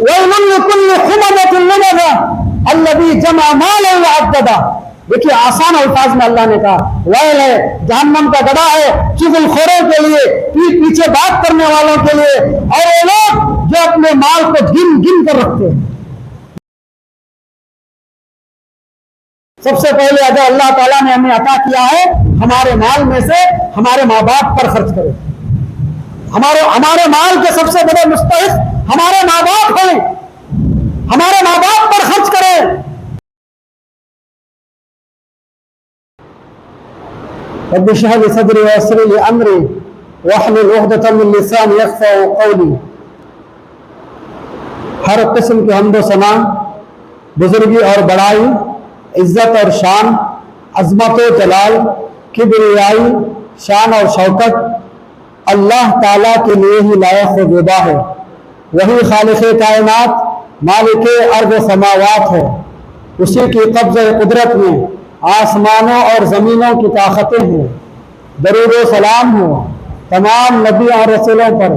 وَيْلٌ لِكُلِّ حُمَزَةٍ لُمَزَةٍ الَّذِي جَمَعَ مَالًا وَعَدَّدَهُ۔ دیکھیے آسان الفاظ میں اللہ نے کہا ویل ہے، جہنم کا گڑھا ہے چغل خوروں کے لیے، پیٹ پیچھے بات کرنے والوں کے لیے، اور وہ لوگ جو اپنے مال کو گن گن کر رکھتے ہیں۔ سب سے پہلے اگر اللہ تعالیٰ نے ہمیں عطا کیا ہے ہمارے مال میں سے ہمارے ماں باپ پر خرچ کرو۔ ہمارے مال کے سب سے بڑے مستحق ہمارے ماں باپ ہیں، ہمارے ماں باپ پر خرچ کریں۔ رب اشرح لي صدري ويسر لي امري واحلل عقدة من لساني يفقهوا قولي۔ ہر قسم کی حمد و ثنا، بزرگی اور بڑائی، عزت اور شان، عظمت و جلال، کبریائی، شان اور شوکت اللہ تعالیٰ کے لیے ہی لائق و زیبا ہے۔ وہی خالق کائنات، مالک ارض و سماوات ہے۔ اسی کی قبضہ قدرت میں آسمانوں اور زمینوں کی طاقتیں ہیں۔ درود و سلام ہو تمام نبی اور رسولوں پر،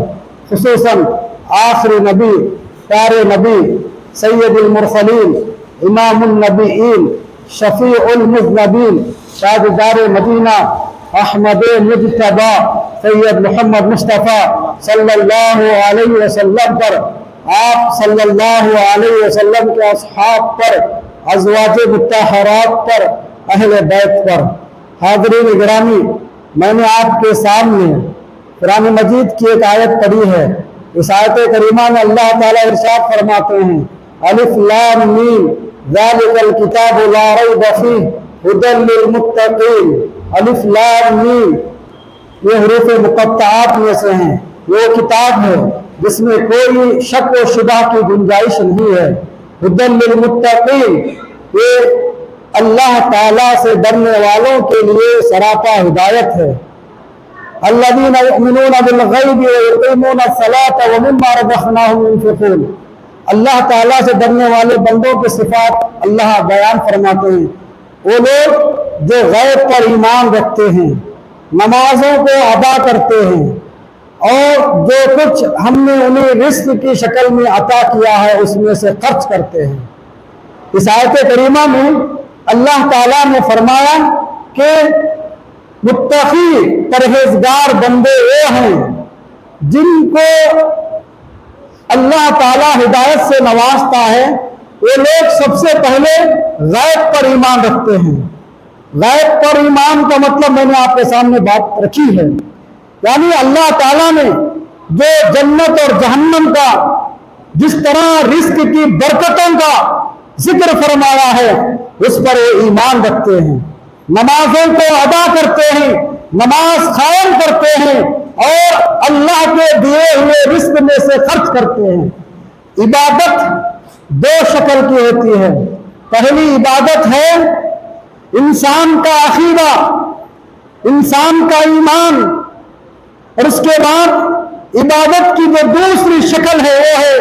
خصوصاً آخری نبی، پیارے نبی، سید المرسلین، امام النبیین، شفیع المذنبین، تاجدار مدینہ، احمد مجتبی، سید محمد مصطفیٰ صلی اللہ علیہ وسلم پر، آپ صلی اللہ علیہ وسلم کے اصحاب پر، ازواج مطہرات پر، اہل بیت پر۔ حاضرین گرامی، میں نے آپ کے سامنے قرآن مجید کی ایک آیت پڑھی ہے۔ اس آیت کریمہ میں اللہ تعالیٰ ارشاد فرماتے ہیں الف لام میم ذالک الکتاب لا ریب فیہ ھدی للمتقین۔ الف لام میم یہ حروف مقطعات میں سے ہیں۔ وہ کتاب ہے جس میں کوئی شک و شبہ کی گنجائش نہیں ہے۔ ھدی للمتقین یہ اللہ تعالیٰ سے ڈرنے والوں کے لیے سراپا ہدایت ہے۔ الذین یؤمنون بالغیب ویقیمون الصلاۃ ومما رزقناہم ينفقون۔ اللہ تعالیٰ سے ڈرنے والے بندوں کی صفات اللہ بیان فرماتے ہیں۔ وہ لوگ جو غیب پر ایمان رکھتے ہیں، نمازوں کو ادا کرتے ہیں، اور جو کچھ ہم نے انہیں رزق کی شکل میں عطا کیا ہے اس میں سے خرچ کرتے ہیں۔ اس آیت کریمہ میں اللہ تعالیٰ نے فرمایا کہ متقی پرہیزگار بندے وہ ہیں جن کو اللہ تعالیٰ ہدایت سے نوازتا ہے۔ وہ لوگ سب سے پہلے غیب پر ایمان رکھتے ہیں۔ غیب پر ایمان کا مطلب میں نے آپ کے سامنے بات رکھی ہے، یعنی اللہ تعالیٰ نے جو جنت اور جہنم کا جس طرح رزق کی برکتوں کا ذکر فرمایا ہے اس پر وہ ایمان رکھتے ہیں، نمازوں کو ادا کرتے ہیں، نماز قائم کرتے ہیں، اور اللہ کے دیے ہوئے رزق میں سے خرچ کرتے ہیں۔ عبادت دو شکل کی ہوتی ہے۔ پہلی عبادت ہے انسان کا عقیدہ، انسان کا ایمان، اور اس کے بعد عبادت کی جو دوسری شکل ہے وہ ہے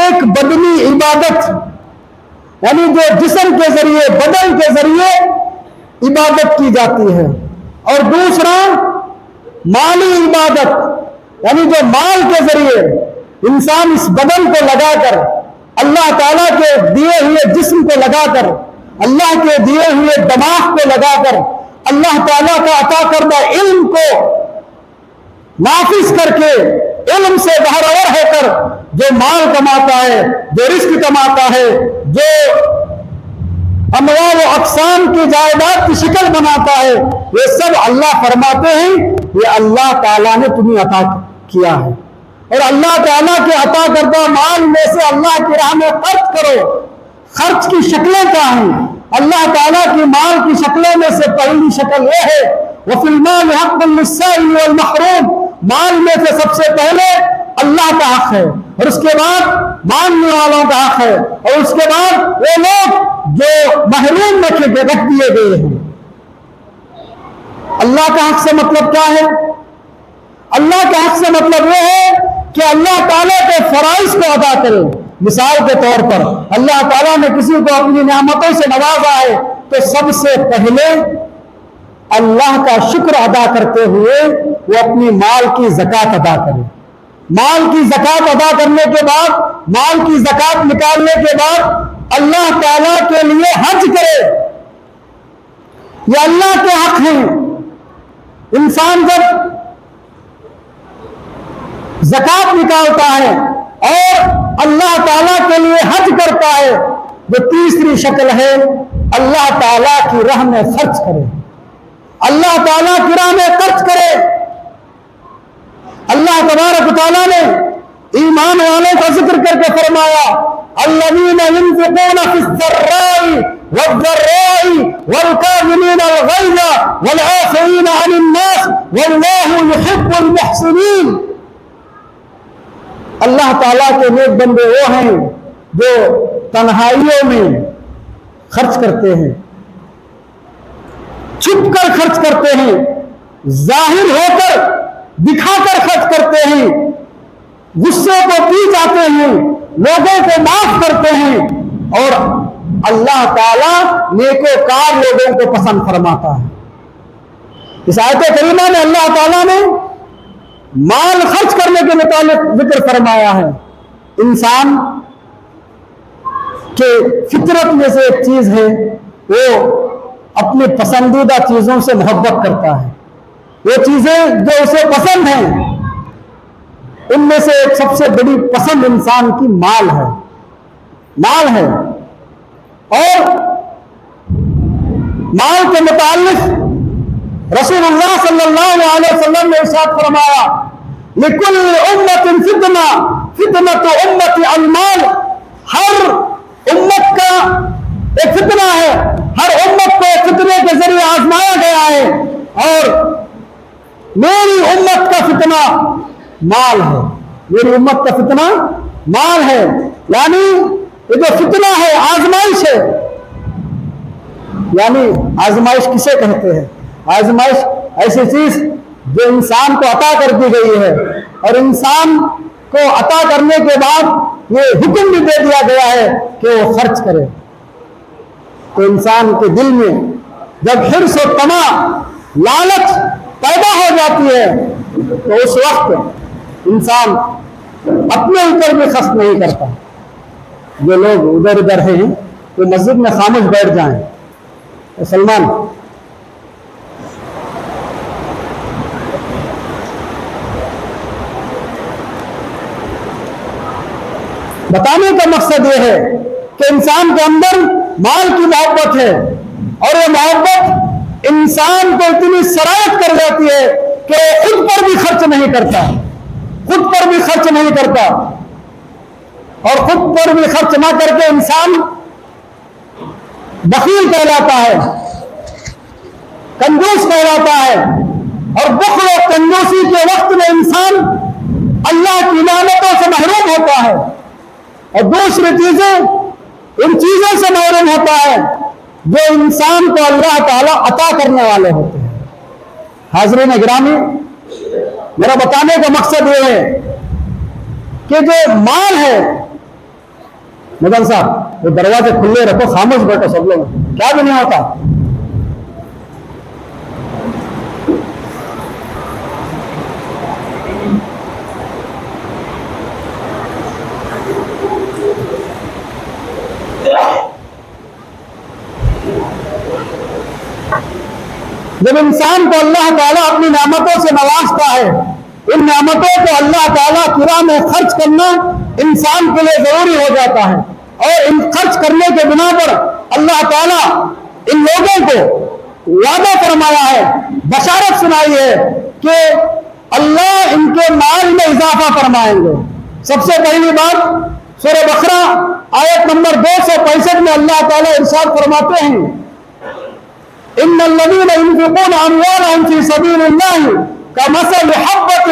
ایک بدنی عبادت، یعنی جو جسم کے ذریعے، بدن کے ذریعے عبادت کی جاتی ہے، اور دوسرا مالی عبادت، یعنی جو مال کے ذریعے انسان اس بدن کو لگا کر، اللہ تعالیٰ کے دیے ہوئے جسم کو لگا کر، اللہ کے دیے ہوئے دماغ کو لگا کر، اللہ تعالیٰ کا عطا کردہ علم کو نافذ کر کے، علم سے بہرور ہو کر جو مال کماتا ہے، جو رزق کماتا ہے، جو انواع و اقسام کی جائیداد کی شکل بناتا ہے، یہ سب اللہ فرماتے ہیں یہ اللہ تعالیٰ نے تمہیں عطا کیا ہے، اور اللہ تعالیٰ کے عطا کردہ مال میں سے اللہ کی راہ میں خرچ کرو۔ خرچ کی شکلیں کیا ہیں؟ اللہ تعالیٰ کی مال کی شکلوں میں سے پہلی شکل یہ ہے وَفِي الْمَالِ حَقٌّ لِلسَّائِلِ وَالْمَحْرُومِ، مال میں سے سب سے پہلے اللہ کا حق ہے، اور اس کے بعد مانگنے والوں کا حق ہے، اور اس کے بعد وہ لوگ جو محروم رکھ دیے گئے ہیں۔ اللہ کا حق سے مطلب کیا ہے؟ اللہ کے حق سے مطلب یہ ہے کہ اللہ تعالیٰ کے فرائض کو ادا کرے۔ مثال کے طور پر اللہ تعالیٰ نے کسی کو اپنی نعمتوں سے نوازا ہے تو سب سے پہلے اللہ کا شکر ادا کرتے ہوئے وہ اپنی مال کی زکوٰۃ ادا کرے۔ مال کی زکات ادا کرنے کے بعد، مال کی زکات نکالنے کے بعد اللہ تعالیٰ کے لیے حج کرے، یہ اللہ کے حق ہیں۔ انسان جب زکات نکالتا ہے اور اللہ تعالیٰ کے لیے حج کرتا ہے، جو تیسری شکل ہے اللہ تعالیٰ کی راہ میں خرچ کرے، اللہ تعالیٰ کی راہ میں خرچ کرے۔ اللہ تبارک و تعالیٰ نے ایمان والوں کا ذکر کر کے فرمایا الذین ينفقون فی السراء والضراء والکاظمین الغیظ والعافین عن الناس واللہ یحب المحسنین۔ اللہ تعالیٰ کے نیک بندے وہ ہیں جو تنہائیوں میں خرچ کرتے ہیں، چھپ کر خرچ کرتے ہیں، ظاہر ہو کر دکھا کر خرچ کرتے ہیں، غصے کو پی جاتے ہیں، لوگوں کو معاف کرتے ہیں، اور اللہ تعالیٰ نیکوکار لوگوں کو پسند فرماتا ہے۔ اس آیت کریمہ میں اللہ تعالیٰ نے مال خرچ کرنے کے متعلق ذکر فرمایا ہے۔ انسان کے فطرت میں سے ایک چیز ہے، وہ اپنی پسندیدہ چیزوں سے محبت کرتا ہے، وہ چیزیں جو اسے پسند ہیں، ان میں سے ایک سب سے بڑی پسند انسان کی مال ہے، مال ہے۔ اور مال کے متعلق رسول اللہ صلی اللہ علیہ وسلم نے ارشاد فرمایا لِكُلِّ أُمَّةٍ فِتْنَةٌ فِتْنَةُ أُمَّتِ الْمَالِ، ہر امت کا ایک فتنہ ہے، ہر امت کو فتنے کے ذریعے آزمایا گیا ہے، اور میری امت کا فتنہ مال ہے، میری امت کا فتنہ مال ہے۔ یعنی یہ جو فتنہ ہے آزمائش ہے، یعنی آزمائش کسے کہتے ہیں؟ آزمائش ایسی چیز جو انسان کو عطا کر دی گئی ہے، اور انسان کو عطا کرنے کے بعد یہ حکم بھی دے دیا گیا ہے کہ وہ خرچ کرے۔ تو انسان کے دل میں جب حرص و طمع، لالچ پیدا ہو جاتی ہے، تو اس وقت انسان اپنے اوپر بھی خرچ نہیں کرتا۔ جو لوگ ادھر ادھر ہیں وہ مسجد میں خاموش بیٹھ جائیں۔ سلمان، بتانے کا مقصد یہ ہے کہ انسان کے اندر مال کی محبت ہے، اور یہ محبت انسان کو اتنی سرایت کر جاتی ہے کہ خود پر بھی خرچ نہیں کرتا، خود پر بھی خرچ نہیں کرتا، اور خود پر بھی خرچ نہ کر کے انسان بخیل کہلاتا ہے، کنجوس کہلاتا ہے، اور بخل و کنجوسی کے وقت میں انسان اللہ کی نعمتوں سے محروم ہوتا ہے، اور دوسری چیزیں ان چیزوں سے محروم ہوتا ہے جو انسان کو اللہ تعالیٰ عطا کرنے والے ہوتے ہیں۔ حاضرین گرامی، میرا بتانے کا مقصد یہ ہے کہ جو مال ہے، مدن صاحب وہ دروازے کھلے رکھو، خاموش بیٹھو سب لوگ، کیا بھی نہیں ہوتا۔ جب انسان کو اللہ تعالیٰ اپنی نعمتوں سے نوازتا ہے، ان نعمتوں کو اللہ تعالیٰ کی راہ میں خرچ کرنا انسان کے لیے ضروری ہو جاتا ہے، اور ان خرچ کرنے کے بنا پر اللہ تعالیٰ ان لوگوں کو وعدہ فرمایا ہے، بشارت سنائی ہے کہ اللہ ان کے مال میں اضافہ فرمائیں گے۔ سب سے پہلی بات سورہ بقرہ آیت نمبر 265 میں اللہ تعالیٰ ارشاد فرماتے ہیں ان الذين ينفقون اموالهم في سبيل الله كمثل حبة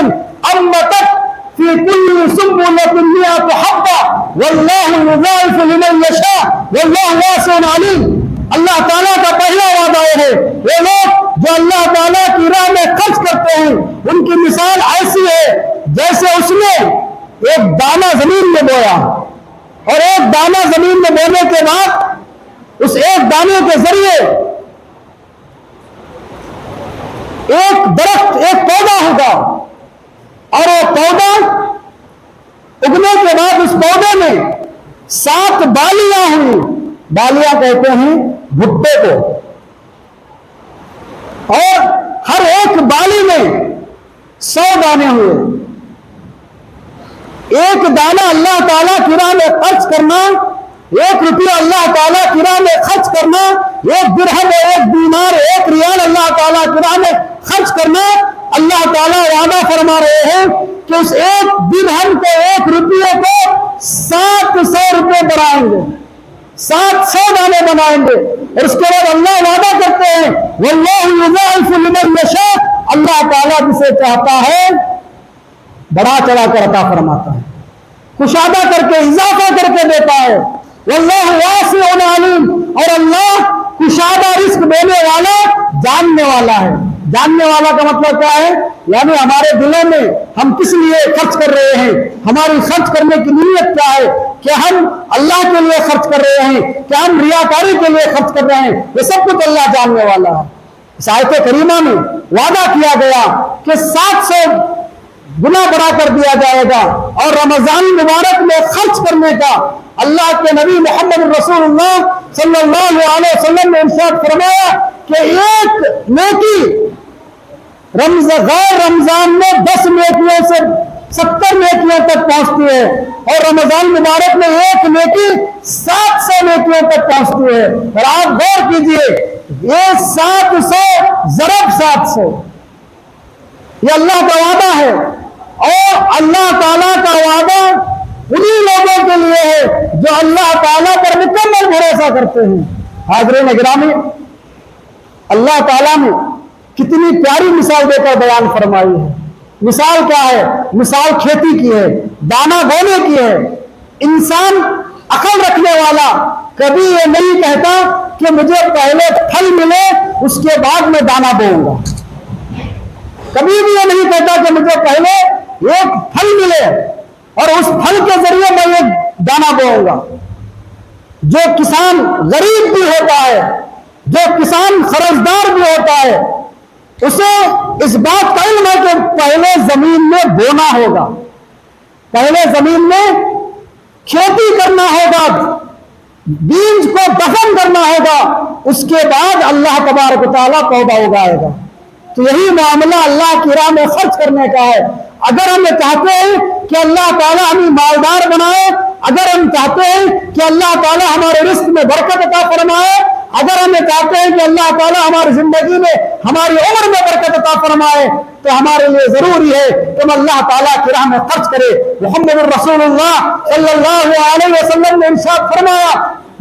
انبتت في كل سنبلة 100 حبة والله يضاعف لمن يشاء والله واسع عليم۔ اللہ تعالیٰ کا پہلا وعدہ یہ ہے، وہ لوگ جو اللہ تعالیٰ کی راہ میں خرچ کرتے ہیں ان کی مثال ایسی ہے جیسے اس نے ایک دانہ زمین میں بویا، اور ایک دانہ زمین میں بونے کے بعد اس ایک دانے کے ذریعے ایک درخت، ایک پودا ہوگا، اور وہ پودا 7 बालियां हुई, बालियां कहते हैं भुट्टे को, और हर एक बाली में 100 दाने हुए। एक दाना अल्लाह ताला की राह में खर्च करना, 1 रुपया अल्लाह ताला की राह में खर्च करना, 1 दिरहम, 1 दीनार, 1 रियाल अल्लाह ताला की राह में खर्च करना, अल्लाह ताला वादा फरमा रहे हैं कि उस 1 दिरहम को, 1 रुपये को 700 रुपये बनाएंगे, 700 दाने बनाएंगे। और उसके बाद अल्लाह वादा करते हैं, वल्लाहु युज़ाइफु लिमन यशा, अल्लाह ताला जिसे चाहता है बढ़ा चढ़ा कर अता फरमाता है, कुशादा करके, इजाफा करके देता है। वल्लाहु वासिउन अलीम, और अल्लाह कुशादा रिस्क देने वाला, जानने वाला है। जानने वाला का मतलब क्या है? यानी हमारे दिलों में हम किस लिए खर्च कर रहे हैं, हमारी खर्च करने की नीयत क्या है, क्या हम अल्लाह के लिए खर्च कर रहे हैं, क्या हम रियाकारी के लिए खर्च कर रहे हैं, ये सब कुछ अल्लाह जानने वाला है। इस आयत करीमा में वादा किया गया कि 700 गुना बढ़ा कर दिया जाएगा, और रमजान मुबारक में खर्च करने का अल्लाह के नबी मोहम्मद रसूलुल्लाह सल्लल्लाहु अलैहि वसल्लम ने इरशाद फरमाया कि एक नेकी गैर रमजान में 10 नेकियों से 70 नेकियों तक पहुंचती है, और रमजान मुबारक में एक नेकी 700 नेकियों तक पहुंचती है। और आप गौर कीजिए, ये 700 ज़रब 700, ये अल्लाह का वादा है, और अल्लाह ताला का वादा उन्हीं लोगों के लिए है जो अल्लाह ताला पर मुकम्मल भरोसा करते हैं। हाज़रीन गिरामी, अल्लाह ताला ने कितनी प्यारी मिसाल देकर बयान फरमाई है। मिसाल क्या है? मिसाल खेती की है, दाना बोने की है। इंसान अकल रखने वाला कभी ये नहीं कहता कि मुझे पहले फल मिले उसके बाद मैं दाना बोऊंगा, कभी भी ये नहीं कहता कि मुझे पहले एक फल मिले और उस फल के जरिए मैं ये दाना बोऊंगा। जो किसान गरीब भी होता है, जो किसान खर्चदार भी होता है, उसे इस बात का इल्म है कि पहले जमीन में बोना होगा, पहले जमीन में खेती करना होगा, बीज को दफन करना होगा, उसके बाद अल्लाह तबारक व तआला पौधा उगाएगा। तो यही मामला अल्लाह की राह में खर्च करने का है। अगर हम चाहते हैं कि अल्लाह ताला हमें मालदार बनाए, अगर हम चाहते हैं कि अल्लाह ताला हमारे रिस्क में बरकत अता फरमाए, अगर हम चाहते हैं कि अल्लाह ताला हमारी जिंदगी में, हमारी उम्र में बरकत अता फरमाए, तो हमारे लिए जरूरी है कि हम अल्लाह ताला की राह में खर्च करें। मुहम्मद रसूलुल्लाह सल्लल्लाहु अलैहि वसल्लम ने इरशाद फरमाया,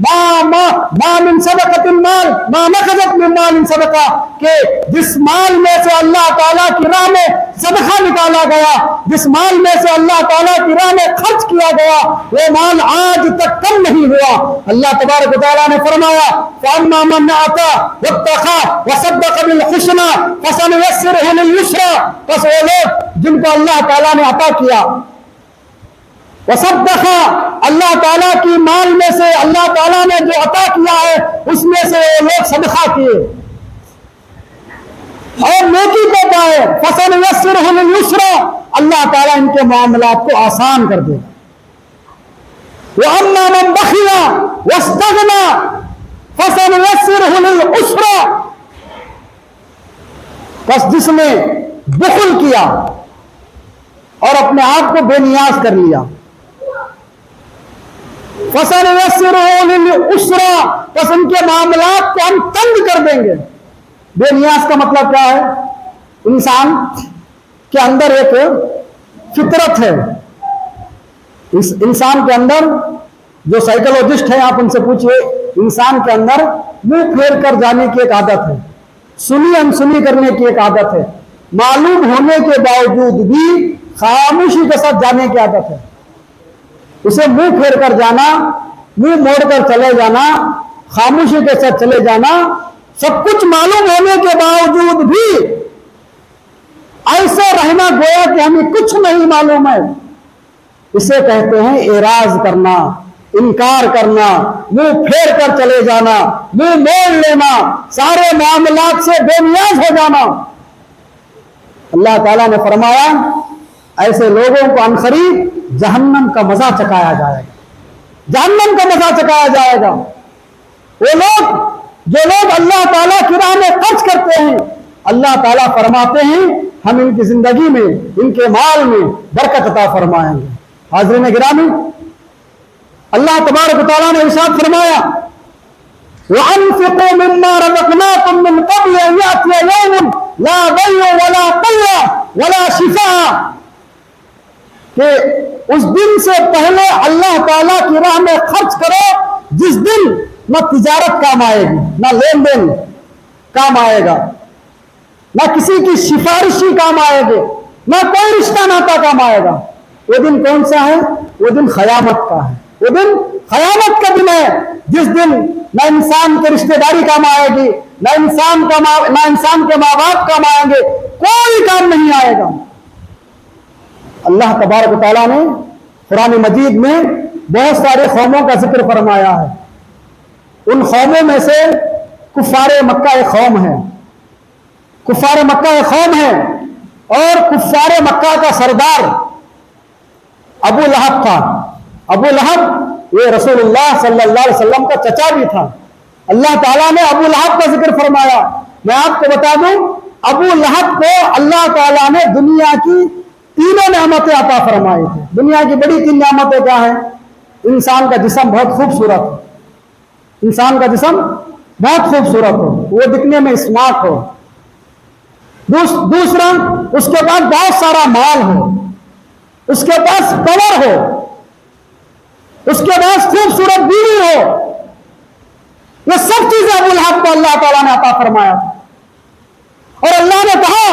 मा मिन सदक़तिन माल मा नखज़त मिन मालिन सदक़ा, के जिस माल में से अल्लाह ताला की राह में सदका निकाला गया, जिस माल में से अल्लाह ताला की राह में खर्च किया गया, वो माल आज तक कम नहीं हुआ। अल्लाह तबारक व तआला ने फरमाया, फअम्मा मन अता वत्तक़ा वसद्दक़ बिल हुस्ना फसनुयस्सिरुहु लिल युस्रा, बस वो लोग जिनको अल्लाह ताला ने अता किया, वसद्दक़ा, अल्लाह ताला की माल में से अल्लाह ताला ने जो अता किया है उसमें से वो लोग सदका किए और नेकी को पाए, फसनुयस्सिरुहु लिल युस्रा, अल्लाह ताला इनके मामलात को आसान कर दे। व अम्मा मन बखिला वस्तगना फसनुयस्सिरुहु लिल उस्रा, बस जिसने बुखल किया और अपने आप को बेनियाज कर लिया, फसनुयस्सिरुहु लिल उस्रा, बस उनके मामलात को हम तंग कर देंगे। बेनियाज का मतलब क्या है? इंसान के अंदर एक फितरत है, इस इंसान के अंदर, जो साइकोलॉजिस्ट है आप उनसे पूछिए, इंसान के अंदर मुंह फेर कर जाने की एक आदत है, सुनी अनसुनी करने की एक आदत है, मालूम होने के बावजूद भी खामोशी के साथ जाने की आदत है। उसे मुंह फेर कर जाना, मुंह मोड़ कर चले जाना, खामोशी के साथ चले जाना, सब कुछ मालूम होने के बावजूद भी ऐसे रहना गोया कि हमें कुछ नहीं मालूम है, इसे कहते हैं एराज करना, इनकार करना, मुंह फेर कर चले जाना, मुंह मोड़ लेना, सारे मामलात से बेनियाज हो जाना। अल्लाह ताला ने फरमाया, ऐसे लोगों को अनकरीब जहन्नम का मजा चखाया जाएगा। जहन्नम का मजा चखाया जाएगा। वो लोग जो लोग अल्लाह ताला की राह में खर्च करते हैं, अल्लाह ताला फरमाते हैं हम इनकी जिंदगी में, इनके माल में बरकत अता फरमाएंगे। हाज़रीन गिरामी, अल्लाह तबारक व तआला ने इरशाद फरमाया वअन्फिक़ू मिम्मा रज़क़नाकुम मिन क़ब्ल अन यातिया यौमुन ला बैअ वला क़िल्ला वला शिफ़ा, कि उस दिन से पहले अल्लाह ताला की राह में खर्च करो जिस दिन न तिजारत काम आएगी, न लेन देन काम आएगा, न किसी की सिफारिशी काम आएगी, न कोई रिश्ता नाता काम आएगा। वो दिन कौन सा है? वो दिन क़यामत का है। वो दिन क़यामत का दिन है जिस दिन न इंसान की रिश्तेदारी काम आएगी, न इंसान के माँ बाप काम आएंगे, कोई काम नहीं आएगा। अल्लाह तबारक व तआला ने कुरान मजीद में बहुत सारे कौमों का जिक्र फरमाया है। उन कौमों में से कुफ़ारे मक्का एक कौम है। कुफ़ारे मक्का एक कौम है और कुफ़ारे मक्का का सरदार अबू लहब था। अबू लहब ये रसूलुल्लाह सल्लल्लाहु अलैहि वसल्लम का चचा भी था। अल्लाह ताला ने अबू लहब का जिक्र फरमाया। मैं आपको बता दूं, अबू लहब को अल्लाह ताला ने दुनिया की तीनों नेमतें अता फरमाई थी। दुनिया की बड़ी तीन नेमतें क्या हैं? इंसान का जिस्म बहुत खूबसूरत हो, इंसान का जिस्म बहुत खूबसूरत हो, वो दिखने में स्मार्ट हो। दूसरा, उसके पास बहुत सारा माल हो, उसके पास पावर हो, उसके पास खूबसूरत बीवी हो। ये सब चीजें अबू लहब को अल्लाह ताला ने अता फरमाया था। और अल्लाह ने कहा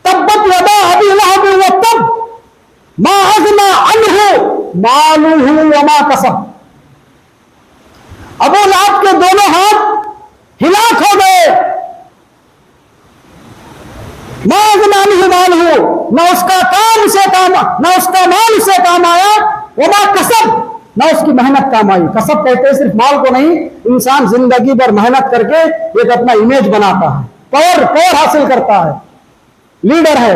तब्बत यदा अबी लहब व तब मा अग़ना अन्हु मालुहु व मा कसब। अबू लहब के दोनों हाथ हिलाक हो गए। मा अग़ना अन्हु मालुहु, न उसका काम उसे काम, न उसका माल उसे काम आया, व मा कसब, न उसकी मेहनत काम आई। कसब कहते हैं सिर्फ माल को नहीं, इंसान जिंदगी भर मेहनत करके एक अपना इमेज बनाता है, पावर हासिल करता है, लीडर है,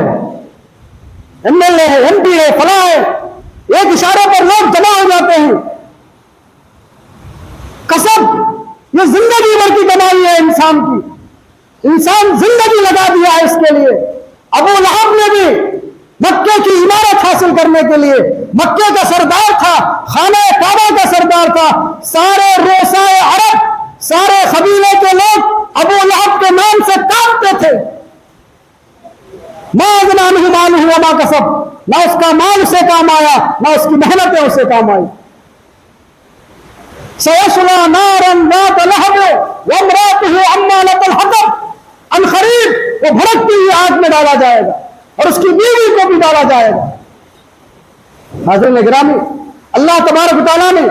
एमएलए है, एमपी है, फला है, एक इशारे पर लोग जमा हो जाते हैं। कसब ये जिंदगी भर की कमाई है इंसान की, इंसान जिंदगी लगा दिया है इसके लिए। अबू लहब ने भी मक्के की इमारत हासिल करने के लिए, मक्के का सरदार था, खाना काबा का सरदार था, सारे रोसाए अरब, सारे कबीले के लोग अबू लहब के नाम से कांपते थे। मा अग़ना अन्हु मालुहु व मा कसब, ना उसका माल उसे काम आया, ना उसकी मेहनतें उसे काम आई। सयस्ला नारन ज़ात लहब व इम्राअतुहु अम्मालतल हतब, अनक़रीब वो भड़कती हुई आग में डाला जाएगा और उसकी बीवी को भी डाला जाएगा। हाज़रीन गिरामी, अल्लाह तबारक व तआला ने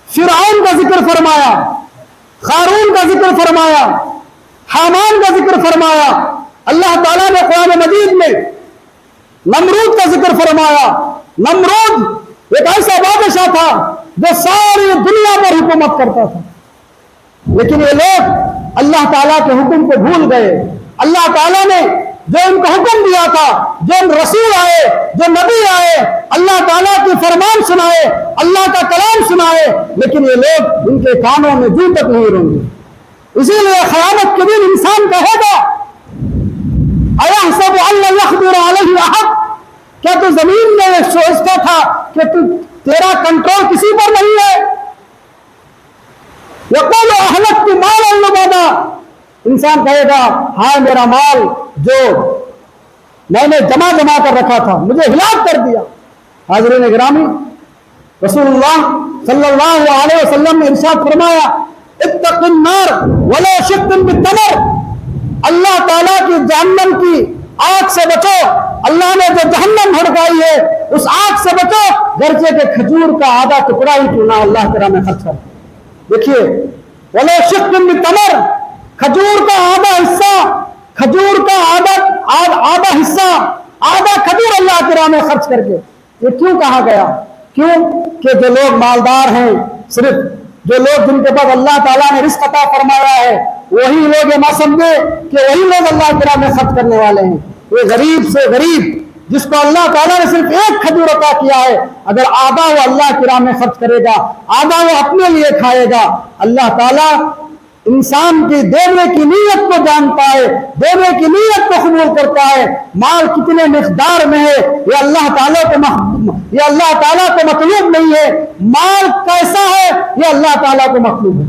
फिरऔन का जिक्र फरमाया, क़ारून का जिक्र फरमाया, हामान का जिक्र फरमाया। अल्लाह ताला ने कुरान मजीद में नमरूद का जिक्र फरमाया। नमरूद एक ऐसा बादशाह था जो सारी दुनिया पर हुकूमत करता था, लेकिन ये लोग अल्लाह ताला के हुक्म को भूल गए। अल्लाह ताला ने जो इनको हुक्म दिया था, जो रसूल आए, जो नबी आए, अल्लाह ताला की फरमान सुनाए, अल्लाह का कलाम सुनाए, लेकिन ये लोग इनके कानों में जूं तक नहीं रहेंगे। इसीलिए क़यामत के दिन इंसान कहेगा अयहसबु अल्ला यक़दिर अलैहि अहद, क्या तू जमीन में सोचता था कि तेरा कंट्रोल किसी पर नहीं है? यक़ूलु अहलक्तु मालन लुबदा, इंसान कहेगा हाँ मेरा माल जो मैंने जमा कर रखा था मुझे हिलाक कर दिया। हाज़रीन गिरामी, रसूलुल्लाह सल्लल्लाहु अलैहि वसल्लम ने इरशाद फरमाया इत्तक़िन नार वला शिक़्क़िन बित्तमर, अल्लाह ताला की जहन्नम की आग से बचो। अल्लाह ने जो जहन्नम भड़काई है उस आग से बचो, गर्जे के खजूर का आधा टुकड़ा ही क्यों ना अल्लाह के राह में खर्च कर। देखिए वला शिक़्क़िन बित्तमर, खजूर का आधा हिस्सा, खजूर का आधा हिस्सा, आधा खजूर अल्लाह के राह में खर्च करके। ये क्यों कहा गया? क्यों कि जो लोग मालदार हैं, सिर्फ जो लोग जिनके पास अल्लाह ताला ने रिज़्क़ अता फरमाया है, वही लोग ये ना समझे कि वही लोग अल्लाह के राह में खर्च करने वाले हैं। ये गरीब से गरीब جس کو اللہ تعالیٰ نے صرف ایک کھجور عطا کیا ہے، اگر آدھا وہ اللہ کی راہ میں خرچ کرے گا، آدھا وہ اپنے لیے کھائے گا، اللہ تعالیٰ انسان کی دینے کی نیت کو جانتا ہے، دینے کی نیت کو قبول کرتا ہے۔ مال کتنے مقدار میں ہے یہ اللہ تعالیٰ کو مطلوب نہیں ہے، مال کیسا ہے یہ اللہ تعالیٰ کو مطلوب ہے۔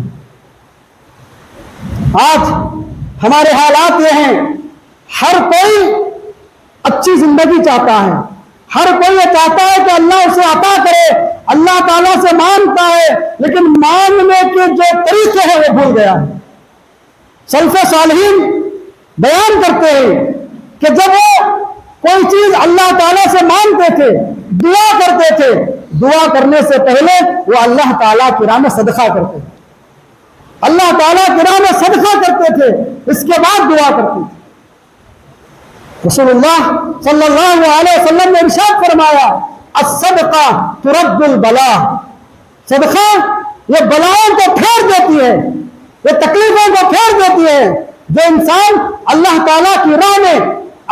آج ہمارے حالات یہ ہیں، ہر کوئی اچھی زندگی چاہتا ہے، ہر کوئی یہ چاہتا ہے کہ اللہ اسے عطا کرے، اللہ تعالیٰ سے مانگتا ہے، لیکن مانگنے کے جو طریقے ہیں وہ بھول گیا ہے۔ سلف صالحین بیان کرتے ہیں کہ جب وہ کوئی چیز اللہ تعالیٰ سے مانگتے تھے، دعا کرتے تھے، دعا کرنے سے پہلے وہ اللہ تعالیٰ کی راہ میں صدقہ کرتے تھے، اللہ تعالیٰ کی راہ میں صدقہ کرتے تھے، اس کے بعد دعا کرتے تھے۔ رسول اللہ صلی اللہ علیہ وسلم نے ارشاد فرمایا، الصدقہ ترد البلاء، صدقہ یہ بلاؤں کو پھیر دیتی ہے، یہ تکلیفوں کو پھیر دیتی ہے۔ جو انسان اللہ تعالیٰ کی راہ میں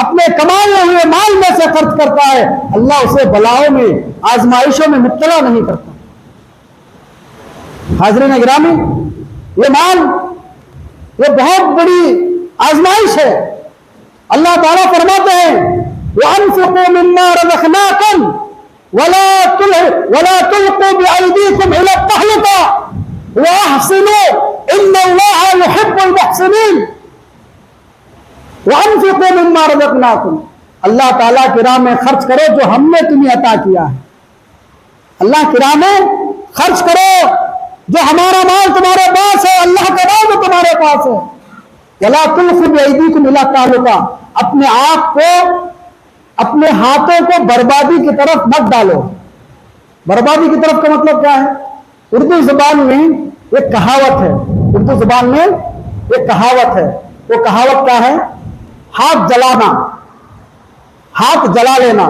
اپنے کمائے ہوئے مال میں سے خرچ کرتا ہے، اللہ اسے بلاؤں میں، آزمائشوں میں مبتلا نہیں کرتا۔ حاضرین گرامی، یہ مال یہ بہت بڑی آزمائش ہے۔ اللہ تعالیٰ فرماتے ہیں، وَأَنفِقُوا مِمَّا رَزَقْنَاكُمْ وَلَا تُلْقُوا بِأَيْدِيكُمْ إِلَى التَّهْلُكَةِ وَأَحْسِنُوا إِنَّ اللَّهَ يُحِبُّ الْمُحْسِنِينَ۔ وَأَنفِقُوا مِمَّا رَزَقْنَاكُمْ، اللہ تعالیٰ کی راہ میں خرچ کرو جو ہم نے تمہیں عطا کیا ہے۔ اللہ کی راہ میں خرچ کرو، جو ہمارا مال تمہارے پاس ہے، اللہ کا مال جو تمہارے پاس ہے۔ وَلَا تُلْقُوا بِأَيْدِيكُمْ إِلَى التَّهْلُكَةِ، اپنے آپ کو، اپنے ہاتھوں کو بربادی کی طرف مت ڈالو۔ بربادی کی طرف کا مطلب کیا ہے؟ اردو زبان میں ایک کہاوت ہے، اردو زبان میں ایک کہاوت ہے، وہ کہاوت کیا ہے؟ ہاتھ جلانا، ہاتھ جلا لینا۔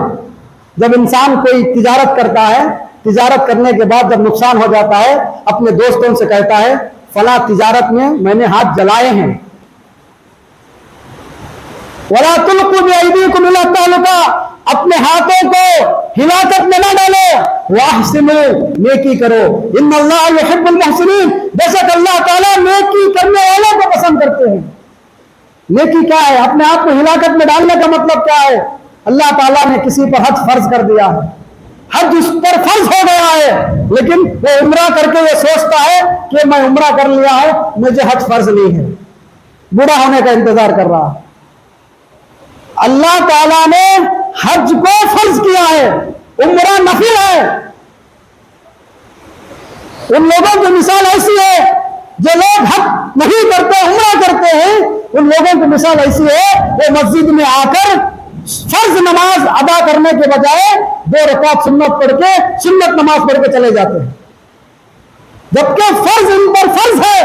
جب انسان کوئی تجارت کرتا ہے، تجارت کرنے کے بعد جب نقصان ہو جاتا ہے، اپنے دوستوں سے کہتا ہے فلاں تجارت میں میں نے ہاتھ جلائے ہیں۔ وَلَا تُلْقُوا بِأَيْدِيكُمْ إِلَى التَّهْلُكَةِ، اپنے ہاتھوں کو ہلاکت میں نہ ڈالو۔ وَأَحْسِنُوا، نیکی کرو۔ إِنَّ اللَّهَ يُحِبُّ الْمُحْسِنِينَ، بے شک اللہ تعالیٰ نیکی کرنے والوں کو پسند کرتے ہیں۔ نیکی کیا ہے؟ اپنے آپ کو ہلاکت میں ڈالنے کا مطلب کیا ہے؟ اللہ تعالیٰ نے کسی پر حج فرض کر دیا ہے، حج اس پر فرض ہو گیا ہے، لیکن وہ عمرہ کر کے یہ سوچتا ہے کہ میں عمرہ کر لیا ہے، مجھے حج فرض نہیں ہے، بوڑھا ہونے کا انتظار کر رہا ہے۔ اللہ تعالیٰ نے حج کو فرض کیا ہے، عمرہ نفل ہے۔ ان لوگوں کی مثال ایسی ہے جو لوگ حج نہیں کرتے، عمرہ کرتے ہیں، ان لوگوں کی مثال ایسی ہے وہ مسجد میں آ کر فرض نماز ادا کرنے کے بجائے 2 رکعت سنت پڑھ کے سنت نماز پڑھ کے چلے جاتے ہیں، جبکہ فرض ان پر فرض ہے۔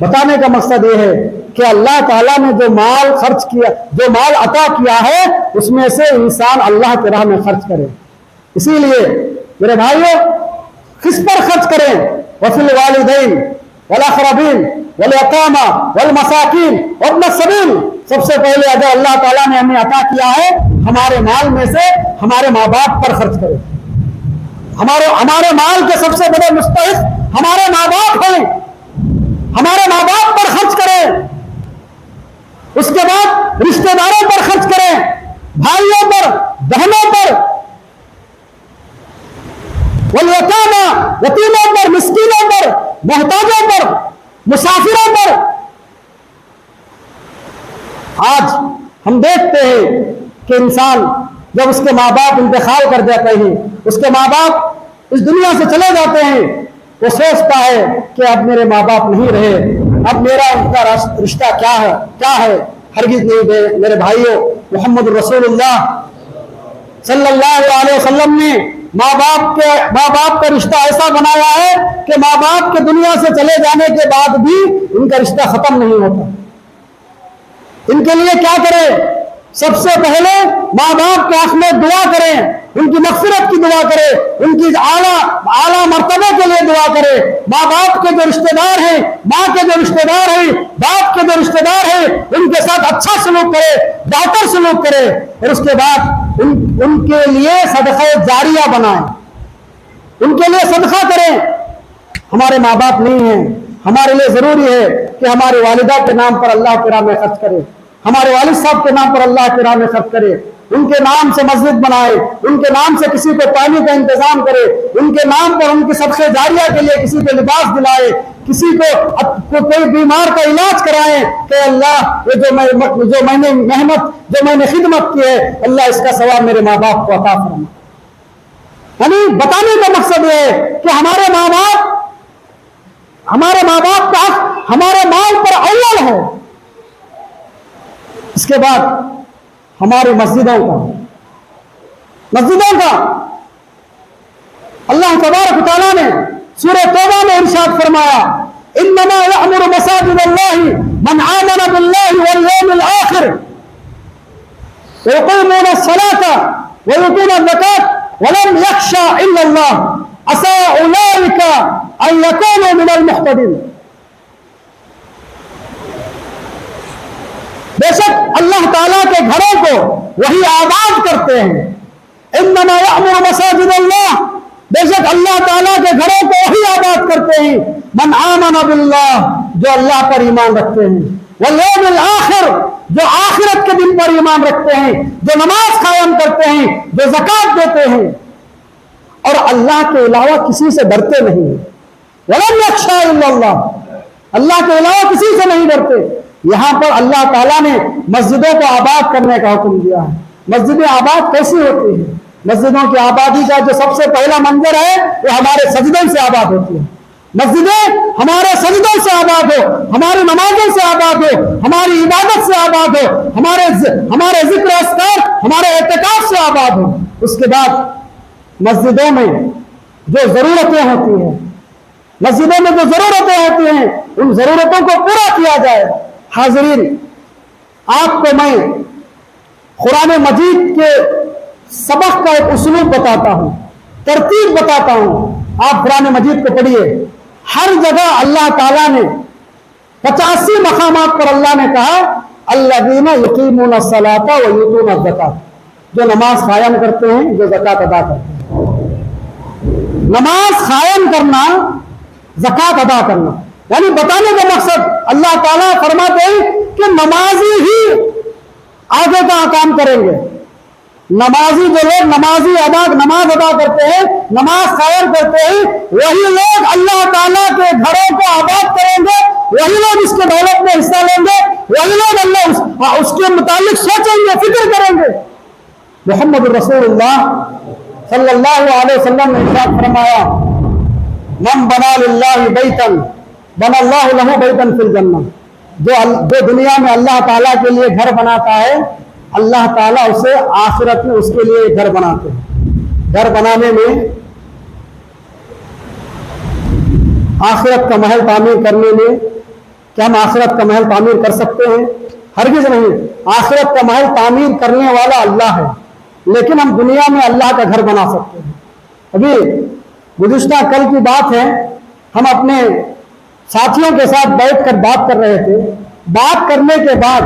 بتانے کا مقصد یہ ہے کہ اللہ تعالیٰ نے جو مال خرچ کیا، جو مال عطا کیا ہے، اس میں سے انسان اللہ کی راہ میں خرچ کرے۔ اسی لیے میرے بھائیوں، کس پر خرچ کریں؟ وَفِي الْوَالِدَيْنِ وَالْأَقْرَبِينَ وَالْيَتَامَى وَالْمَسَاكِينِ وَابْنِ السَّبِيلِ، سب سے پہلے اگر اللہ تعالیٰ نے ہمیں عطا کیا ہے، ہمارے مال میں سے ہمارے ماں باپ پر خرچ کریں۔ ہمارے مال کے سب سے بڑے مستحق ہمارے ماں باپ ہیں، ہمارے ماں باپ پر خرچ کریں۔ اس کے بعد رشتہ داروں پر خرچ کریں، بھائیوں پر، بہنوں پر، والیتامى، یتیموں پر، مسکینوں پر، محتاجوں پر، مسافروں پر۔ آج ہم دیکھتے ہیں کہ انسان جب اس کے ماں باپ انتقال کر جاتے ہیں، اس کے ماں باپ اس دنیا سے چلے جاتے ہیں، وہ سوچتا ہے کہ اب میرے ماں باپ نہیں رہے، اب میرا ان کا رشتہ کیا ہے؟ ہرگز نہیں دے۔ میرے بھائیوں، محمد رسول اللہ صلی اللہ علیہ وسلم نے ماں باپ کا رشتہ ایسا بنایا ہے کہ ماں باپ کے دنیا سے چلے جانے کے بعد بھی ان کا رشتہ ختم نہیں ہوتا۔ ان کے لیے کیا کرے؟ सबसे पहले माँ बाप के हक में दुआ करें, उनकी मग़फ़िरत की दुआ करें, उनकी आला मर्तबे के लिए दुआ करें। माँ बाप के जो रिश्तेदार हैं, माँ के जो रिश्तेदार हैं, बाप के जो रिश्तेदार हैं, उनके साथ अच्छा सलूक करें, बेहतर सलूक करें। और उसके बाद उनके लिए सदक़ा जारिया बनाएं, उनके लिए सदका करें। हमारे माँ बाप नहीं हैं, हमारे लिए ज़रूरी है कि हमारी वालिदा के नाम पर अल्लाह की राह में खर्च करें, हमारे वालिद साहब के नाम पर अल्लाह की राह में खर्च करें, उनके नाम से मस्जिद बनाए, उनके नाम से किसी को पानी का इंतजाम करे, उनके नाम पर उनकी सदक़े जारिया के लिए किसी को लिबास दिलाए, किसी को कोई बीमार का इलाज कराए कि अल्लाह ये जो मैंने मेहनत, जो मैंने खिदमत की है, अल्लाह इसका सवाब मेरे माँ बाप को अता फरमा। यानी बताने का मकसद ये है कि हमारे माँ बाप का हक हमारे माल पर अव्वल है। इसके बाद हमारी मस्जिदों का अल्लाह तबारक व तआला ने सूरह तौबा में इरशाद फरमाया, इन्नमा यअमुरु मसाजिद अल्लाहि मन आमन बिल्लाहि वल यौमिल आखिर व युक़ीमुना अस्सलाता व युतूना ज़कात वलम यख्शा इल्लल्लाह असा उलाइका अन यकूनु मिनल मुहतदीन। बेशक अल्लाह ताला के घरों को वही आबाद करते हैं। इन्नमा यअमुरु मसाजिद अल्लाह, बेशक अल्लाह ताला के घरों को वही आबाद करते हैं मन आमन बिल्लाह, जो अल्लाह पर ईमान रखते हैं, वल यौमिल आखिर, जो आखिरत के दिन पर ईमान रखते हैं, जो नमाज कायम करते हैं, जो ज़कात देते हैं और अल्लाह के अलावा किसी से डरते नहीं। वलम यख्शा इल्लल्लाह, अल्लाह के अलावा किसी से नहीं डरते। यहाँ पर अल्लाह ताला ने मस्जिदों को आबाद करने का हुक्म दिया है। मस्जिदें आबाद कैसी होती है? मस्जिदों की आबादी का जो सबसे पहला मंजर है वो हमारे सजदों से आबाद होती है। मस्जिदें हमारे सजदों से आबाद हो, हमारी नमाजों से आबाद हो, हमारी इबादत से आबाद हो, हमारे जिक्र अस्कार, हमारे एतकाफ से आबाद हो। उसके बाद मस्जिदों में जो ज़रूरतें होती हैं, मस्जिदों में जो ज़रूरतें होती हैं, उन ज़रूरतों को पूरा किया जाए। हाज़रीन, आपको मैं कुरान मजीद के सबक का एक उसूल बताता हूँ, तरतीब बताता हूँ। आप कुरान मजीद को पढ़िए, हर जगह अल्लाह ताला ने 85 मकामात पर अल्लाह ने कहा अल्लज़ीना युक़ीमूना सलाता व युतूना ज़कात, जो नमाज कायम करते हैं, जो ज़कात अदा करते हैं। नमाज कायम करना, ज़कात अदा करना, यानी बताने का मकसद अल्लाह ताला फरमाते हैं कि नमाजी ही आगे का काम करेंगे। नमाजी जो लोग नमाज अदा करते हैं, नमाज कायम करते हैं, वही लोग अल्लाह ताला के घरों को आबाद करेंगे, वही लोग इसके दौलत में हिस्सा लेंगे, वही लोग अल्लाह उसके मुतालिक सोचेंगे, फिक्र करेंगे। मोहम्मद रसूलुल्लाह सल्लल्लाहु अलैहि वसल्लम ने इरशाद फरमाया, मन बना लिल्लाहि बैतन बनल्लाहु लहू बैतन फिल जन्नह, जो दुनिया में अल्लाह ताला के लिए घर बनाता है, अल्लाह ताला उसे आखिरत में उसके लिए घर बनाते हैं। घर बनाने में, आखिरत का महल तामीर करने में, क्या हम आखिरत का महल तामीर कर सकते हैं? हरगिज़ नहीं। आखिरत का महल तामीर करने वाला अल्लाह है, लेकिन हम दुनिया में अल्लाह का घर बना सकते हैं। अभी गुज़िश्ता कल की बात है, हम अपने साथियों के साथ बैठकर बात कर रहे थे। बात करने के बाद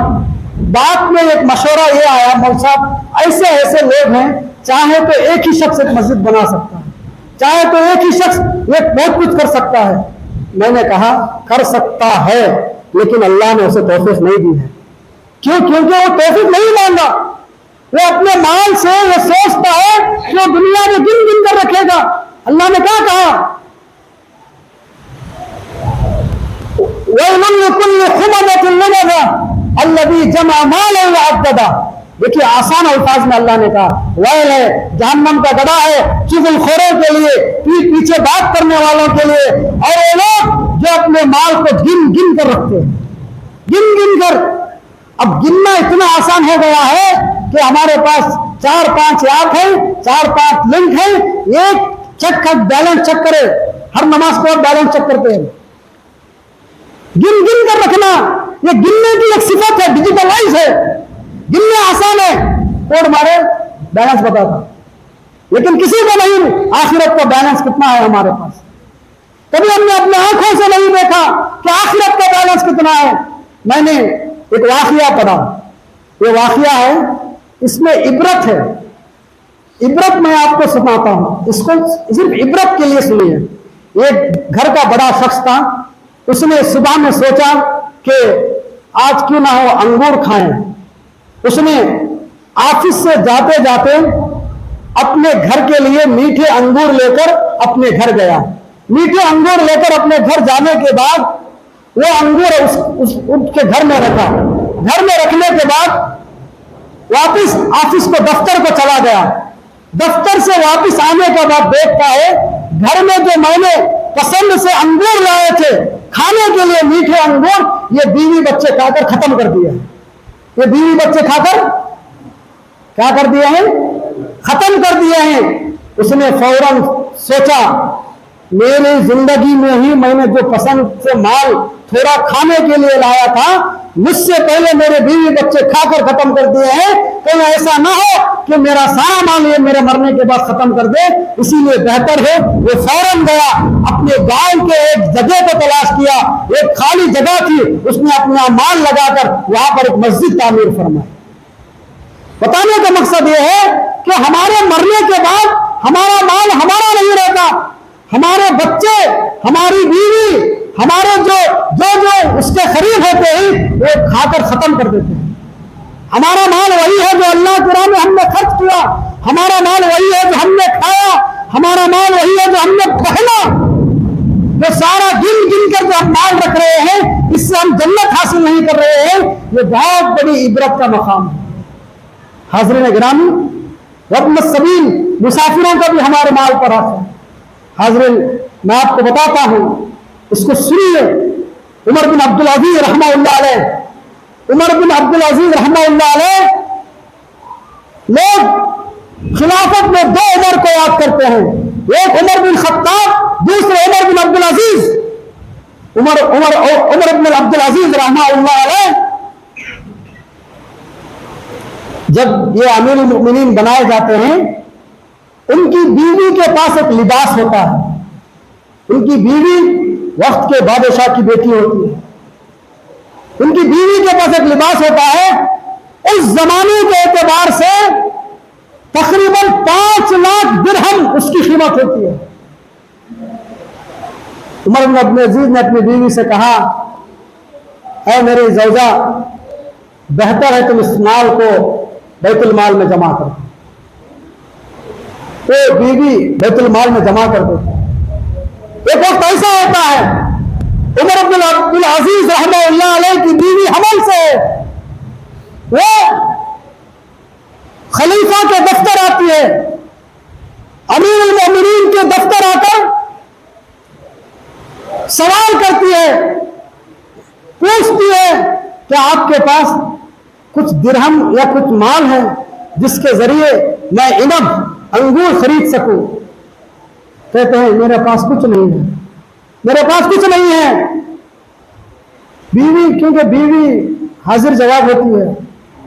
बात में एक मशवरा ये आया, मौलवी साहब ऐसे ऐसे लोग हैं, चाहे तो एक ही शख्स एक मस्जिद बना सकता है, चाहे तो एक ही शख्स एक बहुत कुछ कर सकता है। मैंने कहा कर सकता है, लेकिन अल्लाह ने उसे तौफीक नहीं दी है। क्यों? क्योंकि वो तौफीक नहीं मांगा। वो अपने माल से वो सोचता है कि वो दुनिया में गिन गिन कर रखेगा। अल्लाह ने क्या कहा? देखिए, आसान अल्फाज में अल्लाह ने कहा, वैल है, जहन्नम का गड़ा है चुगलखोरों के लिए, पीठ पीछे बात करने वालों के लिए, और वो लोग जो अपने माल को गिन गिन कर रखते हैं, गिन गिन कर। अब गिनना इतना आसान हो गया है कि हमारे पास 4-5 ऐप है, 4-5 लिंक है, एक चेक कर, बैलेंस चेक करे, हर नमाज को बैलेंस चेक करते हैं। गिन गिन कर रखना, ये गिनने की एक सिफत है, डिजिटलाइज है। गिनने आसान है, कोड मारे बैलेंस बताता, लेकिन किसी को नहीं आखिरत का बैलेंस कितना है हमारे पास। कभी हमने अपने आंखों से नहीं देखा कि आखिरत का बैलेंस कितना है। मैंने एक वाकया पढ़ा, ये वाकया है, इसमें इबरत है। इबरत मैं आपको सुनाता हूं, इसको सिर्फ इबरत के लिए सुनिए। एक घर का बड़ा शख्स था, उसने सुबह में सोचा कि आज क्यों ना हो अंगूर खाएं। उसने ऑफिस से जाते जाते अपने घर के लिए मीठे अंगूर लेकर अपने घर गया। मीठे अंगूर लेकर अपने घर जाने के बाद वो अंगूर उसके घर में रखा। घर में रखने के बाद वापस ऑफिस को दफ्तर को चला गया। दफ्तर से वापस आने के बाद देखता है घर में जो मैंने पसंद से अंगूर लाए थे खाने के लिए, मीठे अंगूर, ये बीवी बच्चे खाकर खत्म कर दिए। ये बीवी बच्चे खाकर क्या कर दिए हैं? खत्म कर दिए हैं। उसने फौरन सोचा मेरी जिंदगी में ही मैंने जो पसंद से माल थोड़ा खाने के लिए लाया था, मुझसे पहले मेरे बीवी बच्चे खाकर खत्म कर दिए हैं। कहीं ऐसा ना हो कि मेरा सारा माल ये मेरे मरने के बाद खत्म कर दे, इसीलिए बेहतर है। वो फौरन गया, अपने गांव के एक जगह को तलाश किया, एक खाली जगह थी, उसने अपना माल लगाकर वहां पर एक मस्जिद तामीर फरमाई। बताने का मकसद यह है कि हमारे मरने के बाद हमारा माल हमारा नहीं रहता, हमारे बच्चे, हमारी बीवी, हमारे जो जो जो उसके करीब होते हैं वो खाकर खत्म कर देते हैं। हमारा माल वही है जो अल्लाह की राह में हमने खर्च किया, हमारा माल वही है जो हमने खाया, हमारा माल वही है जो हमने पहना। जो सारा गिन गिन कर जो हम माल रख रहे हैं, इससे हम जन्नत हासिल नहीं कर रहे हैं, ये बहुत बड़ी इबरत का मकाम है। हाज़रीन गिरामी, वब्न सबील, मुसाफिरों का भी हमारे माल पर हक है। हाज़रीन, मैं आपको बताता हूं, इसको सुनिए। उमर बिन अब्दुल अजीज रहमतुल्लाह अलैह, उमर बिन अब्दुल अजीज रहमतुल्लाह अलैह, लोग खिलाफत में दो उमर को याद करते हैं, एक उमर बिन खत्ताब, दूसरे उमर बिन अब्दुल अजीज। उमर बिन अब्दुल अजीज रहमतुल्लाह अलैह जब ये अमीरुल मोमिनीन बनाए जाते हैं, उनकी बीवी के पास एक लिबास होता है। उनकी बीवी वक्त के बादशाह की बेटी होती है, उनकी बीवी के पास एक लिबास होता है। उस जमाने के एतबार से तकरीबन 5 लाख दिरहम उसकी कीमत होती है। उमर बिन अब्दुल अजीज ने अपनी बीवी से कहा, ऐ मेरी ज़ौजा, बेहतर है तुम इस माल को बैतुल माल में जमा कर। तो बीवी बैतुल माल में जमा कर देती। एक वक्त ऐसा होता है, उमर बिन अब्दुल अजीज रहमतुल्लाह अलैह की बीवी हमल से वो खलीफा के दफ्तर आती है, अमीरुल मोमिनीन के दफ्तर आकर सवाल करती है, पूछती है कि आपके पास कुछ दिरहम या कुछ माल है जिसके जरिए मैं इनब अंगूर खरीद सकूं। कहते हैं मेरे पास कुछ नहीं है, मेरे पास कुछ नहीं है। बीवी, क्योंकि बीवी हाजिर जवाब होती है,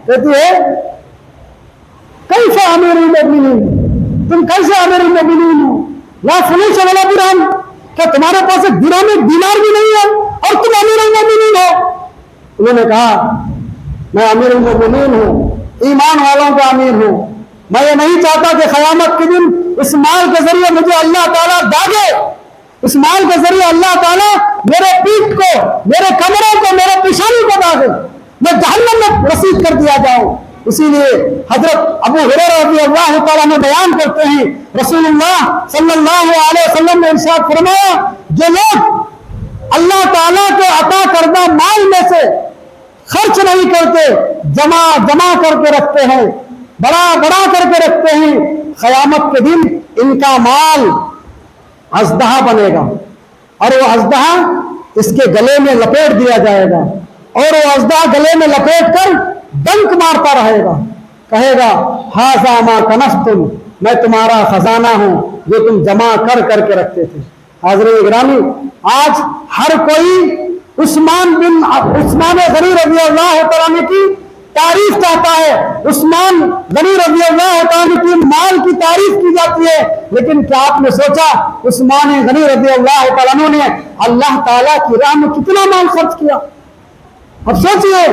कहती है कैसे अमीरुल मोमिनीन, तुम कैसे अमीरुल मोमिनीन हो? ला फलूस वाला दिरहम, क्या तुम्हारे पास एक दिरहम एक दीनार भी नहीं है और तुम अमीरुल मोमिनीन हो? उन्होंने कहा मैं अमीरुल मोमिनीन हूं, ईमान वालों का अमीर हूं। मैं ये नहीं चाहता कि क़यामत के दिन इस माल के जरिए मुझे अल्लाह ताला दागे, इस माल के जरिए अल्लाह ताला मेरे पीठ को, मेरे कमरों को, मेरे पेशानी को दागे, मैं जहन्नम में रसीद कर दिया जाऊं। इसीलिए हजरत अबू हुरैरा रज़ियल्लाहु ताला ने बयान करते हैं, रसूलुल्लाह सल्लल्लाहु अलैहि वसल्लम ने इरशाद फरमाया, जो लोग अल्लाह ताला के अता करदा माल में से खर्च नहीं करते, जमा जमा करके रखते हैं, बड़ा बड़ा करके रखते हैं, क़यामत के दिन इनका माल अज़दहा बनेगा और वो अज़दहा इसके गले में लपेट दिया जाएगा और वो अज़दहा गले में लपेट कर डंक मारता रहेगा, कहेगा हाज़ा मा कनज़्तुम, मैं तुम्हारा खजाना हूं जो तुम जमा कर करके रखते थे। हाज़रीन गिरामी, आज हर कोई उस्मान गनी रज़ियल्लाहु तआला अन्हु की تعریف چاہتا ہے. عثمان غنی رضی اللہ تعالیٰ کی مال کی تعریف کی جاتی ہے, لیکن کیا آپ نے سوچا عثمان غنی رضی اللہ تعالیٰ نے اللہ تعالیٰ کی راہ میں کتنا مال خرچ کیا؟ اب سوچئے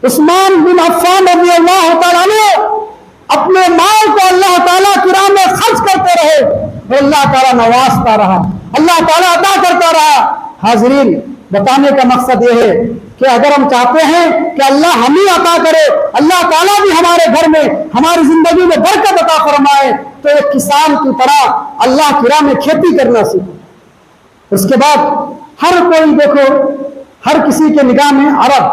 عثمان بن عفان رضی اللہ تعالیٰ نے اپنے مال کو اللہ تعالیٰ کی راہ میں خرچ کرتے رہے اور اللہ تعالیٰ نوازتا رہا, اللہ تعالیٰ عطا کرتا رہا. حاضرین, بتانے کا مقصد یہ ہے کہ اگر ہم چاہتے ہیں کہ اللہ ہمیں عطا کرے, اللہ تعالیٰ بھی ہمارے گھر میں ہماری زندگی میں برکت عطا فرمائے, تو ایک کسان کی طرح اللہ کی راہ میں کھیتی کرنا سیکھو. اس کے بعد ہر کوئی دیکھو, ہر کسی کے نگاہ میں عرب,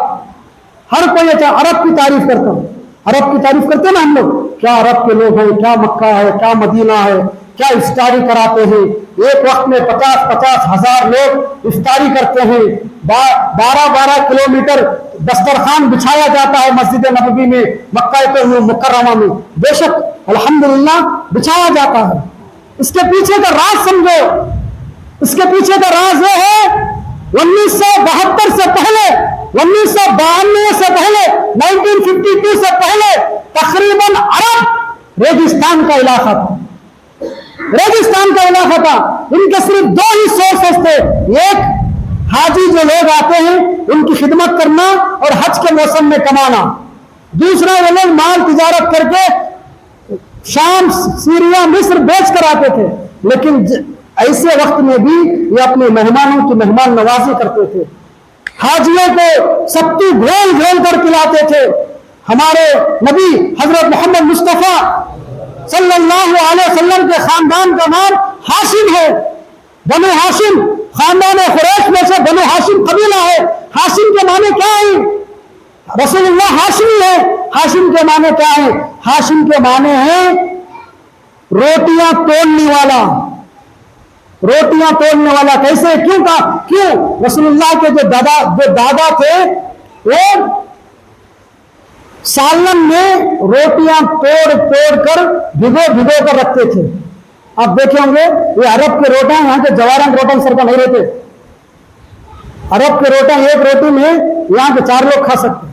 ہر کوئی عرب کی تعریف کرتا ہوں. عرب کی تعریف کرتے ہیں نا ہم لوگ, کیا عرب کے لوگ ہیں, کیا مکہ ہے, کیا مدینہ ہے, کیا افطاری کراتے ہیں. ایک وقت میں 50-50 ہزار لوگ افطاری کرتے ہیں. 12 کلومیٹر دسترخوان بچھایا جاتا ہے مسجد نبوی میں, مکہ مکرمہ میں. بے شک الحمدللہ بچھایا جاتا ہے. اس کے پیچھے کا راز سمجھو. اس کے پیچھے کا راز یہ ہے 1972 سے پہلے, 1992 سے پہلے, 1952 سے پہلے تقریباً عرب ریگستان کا علاقہ تھا. ریگستان کا علاقہ تھا. ان کے صرف 2 ہی سورسز تھے. ایک حاجی جو لوگ آتے ہیں ان کی خدمت کرنا اور حج کے موسم میں کمانا. دوسرا وہ لوگ مال تجارت کر کے شام, سیریا, مصر بیچ کر آتے تھے. لیکن ایسے وقت میں بھی یہ اپنے مہمانوں کی مہمان نوازی کرتے تھے. حاجیوں کو ستو گھول گھول کر پلاتے تھے. ہمارے نبی حضرت محمد مصطفیٰ صلی اللہ علیہ وسلم کے خاندان کا نام ہاشم ہے. بنو ہاشم خاندان قریش میں سے بنو ہاشم قبیلہ ہے. ہاشم کے معنی کیا ہیں؟ رسول اللہ ہاشمی ہے. ہاشم کے معنی کیا ہے؟ ہاشم کے معنی ہے روٹیاں تولنے والا. روٹیاں تولنے والا. کیسے, کیوں کہا, کیوں رسول اللہ کے جو دادا تھے وہ سالن میں روٹیاں توڑ کر بھگو کر رکھتے تھے. آپ دیکھیں ہوں گے یہ عرب کے روٹے یہاں کے جوارن روٹن سر کا نہیں رہتے. عرب کے روٹے ایک روٹی میں یہاں کے 4 لوگ کھا سکتے.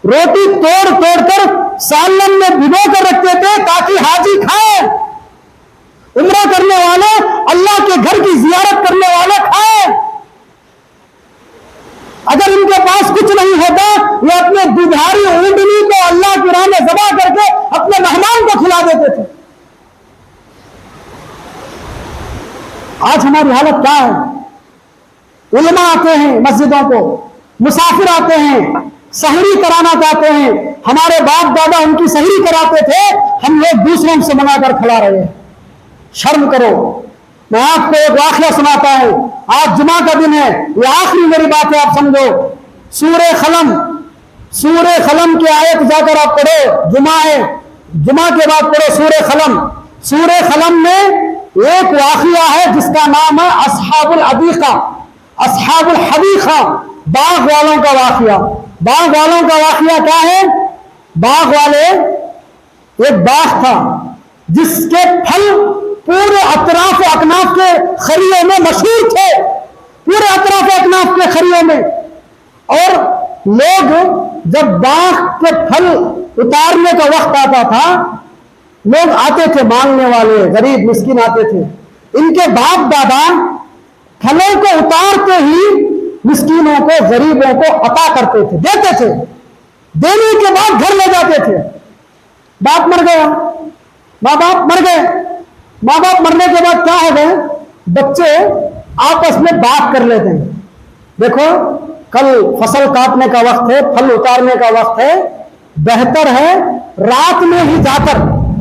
روٹی توڑ کر سالن میں بھگو کر رکھتے تھے تاکہ حاجی کھائے, عمرہ کرنے والے, اللہ کے گھر کی زیارت کرنے والے کھائے. اگر ان کے پاس کچھ نہیں ہوتا یہ اپنے دودھاری اونٹنی کو اللہ کی راہ میں ذبح کر کے اپنے مہمان کو کھلا دیتے تھے. آج ہماری حالت کیا ہے؟ علماء آتے ہیں مسجدوں کو, مسافر آتے ہیں, سحری کرانا چاہتے ہیں. ہمارے باپ دادا ان کی سحری کراتے تھے, ہم لوگ دوسروں سے منگا کر کھلا رہے ہیں. شرم کرو. میں آپ کو ایک واقعہ سناتا ہوں. آج جمعہ کا دن ہے, یہ آخری میری بات ہے, آپ سمجھو. سورہ قلم کی آیت جا کر آپ پڑھو. جمعہ ہے, جمعہ کے بعد پڑھو سورہ قلم. سورہ قلم میں ایک واقعہ ہے جس کا نام ہے اصحاب الحدیقہ, اصحاب الحدیقہ, باغ والوں کا واقعہ. باغ والوں کا واقعہ کیا ہے؟ باغ والے, ایک باغ تھا جس کے پھل پورے اطراف و اکناف کے خریوں میں مشہور تھے, پورے اطراف و اکناف کے خریوں میں. اور لوگ جب باغ کے پھل اتارنے کا وقت آتا تھا, لوگ آتے تھے, مانگنے والے غریب مسکین آتے تھے. ان کے باپ دادا پھلوں کو اتارتے ہی مسکینوں کو, غریبوں کو عطا کرتے تھے, دیتے تھے. دینے کے بعد گھر لے جاتے تھے. باپ مر گیا, ماں باپ مر گئے. ماں باپ مرنے کے بعد کیا ہو گئے؟ بچے آپس میں بات کر لیتے ہیں. دیکھو کل فصل کاٹنے کا وقت ہے, پھل اتارنے کا وقت ہے, بہتر ہے رات میں ہی جا کر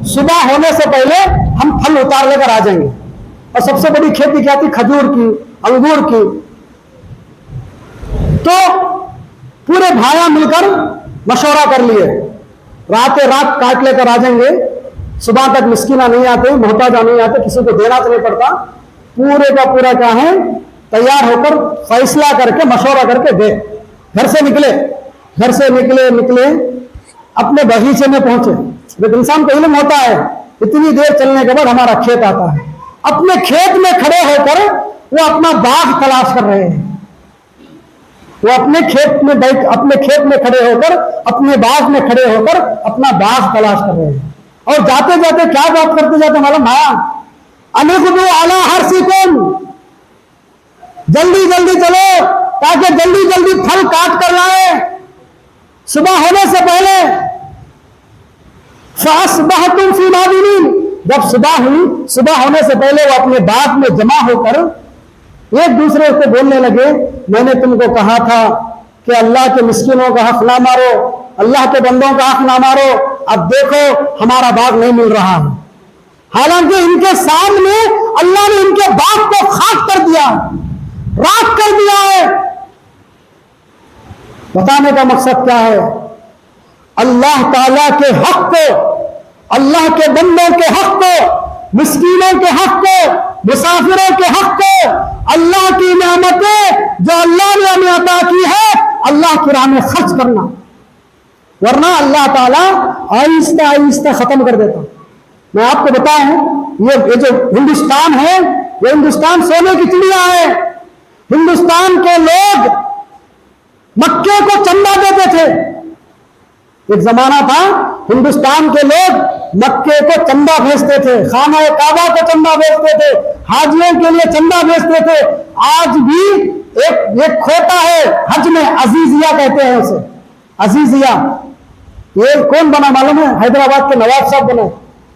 صبح ہونے سے پہلے ہم پھل اتار لے کر آ جائیں گے. اور سب سے بڑی کھیتی کیا تھی؟ کھجور کی, انگور کی. تو پورے بھائیاں مل کر مشورہ کر لیے, رات کاٹ لے کر آ جائیں گے, صبح تک مسکینہ نہیں آتے, محتاجہ نہیں آتے, کسی کو دینا تو نہیں پڑتا. پورے کا پورا کیا ہے تیار ہو کر فیصلہ کر کے مشورہ کر کے دے. گھر سے نکلے اپنے باغیچے میں پہنچے. جب انسان کو علم ہوتا ہے اتنی دیر چلنے کے بعد ہمارا کھیت آتا ہے, اپنے کھیت میں کھڑے ہو کر وہ اپنا باغ تلاش کر رہے ہیں. وہ اپنے کھیت میں کھڑے ہو کر، اپنے باغ میں کھڑے ہو کر اپنا باغ تلاش کر رہے ہیں، اور جاتے جاتے کیا بات کرتے جاتے معلوم ہے؟ انغدو علی حرثکم، جلدی جلدی چلو تاکہ جلدی جلدی پھل کاٹ کر لائے صبح ہونے سے پہلے۔ فاصبحتم فی نادمین، جب صبح ہوئی، صبح ہونے سے پہلے وہ اپنے باغ میں جمع ہو کر ایک دوسرے کو بولنے لگے، میں نے تم کو کہا تھا کہ اللہ کے مسکینوں کا حق نہ مارو، اللہ کے بندوں کا حق نہ مارو، اب دیکھو ہمارا باغ نہیں مل رہا ہے۔ حالانکہ ان کے سامنے اللہ نے ان کے باغ کو خاک کر دیا، راکھ کر دیا ہے۔ بتانے کا مقصد کیا ہے؟ اللہ تعالیٰ کے حق کو، اللہ کے بندوں کے حق کو، مسکینوں کے حق کو، مسافروں کے حق کو، اللہ کی نعمتیں جو اللہ نے ہمیں عطا کی ہے اللہ کی راہ میں خرچ کرنا، ورنہ اللہ تعالیٰ آہستہ آہستہ ختم کر دیتا۔ میں آپ کو بتاؤں، یہ جو ہندوستان ہے، یہ ہندوستان سونے کی چڑیا ہے۔ ہندوستان کے لوگ مکے کو چندہ دیتے تھے، ایک زمانہ تھا ہندوستان کے لوگ مکے کو چندہ بھیجتے تھے، خانہ کعبہ کو چندہ بھیجتے تھے، حاجیوں کے لیے چندہ بھیجتے تھے۔ آج بھی ایک کھوتا ہے حج میں، عزیزیہ کہتے ہیں اسے، عزیزیہ۔ یہ کون بنا معلوم ہے؟ حیدرآباد کے نواب صاحب بنا۔